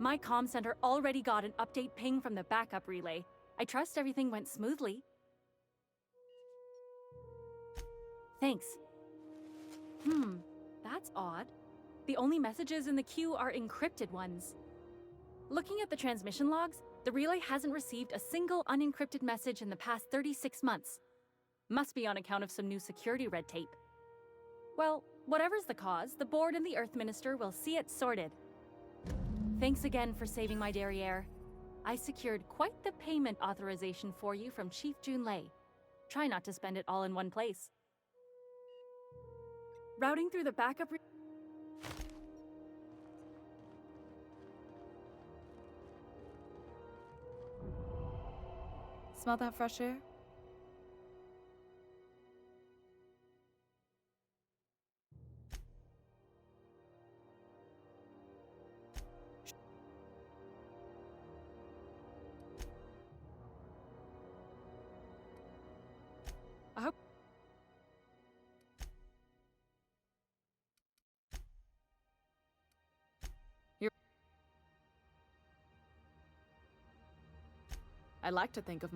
My comm center already got an update ping from the backup relay. I trust everything went smoothly. Thanks. That's odd. The only messages in the queue are encrypted ones. Looking at the transmission logs, the relay hasn't received a single unencrypted message in the past 36 months. Must be on account of some new security red tape. Well, whatever's the cause, the board and the Earth Minister will see it sorted. Thanks again for saving my derriere. I secured quite the payment authorization for you from Chief Junlei. Try not to spend it all in one place. Routing through the backup Smell that fresh air? I hope. I like to think of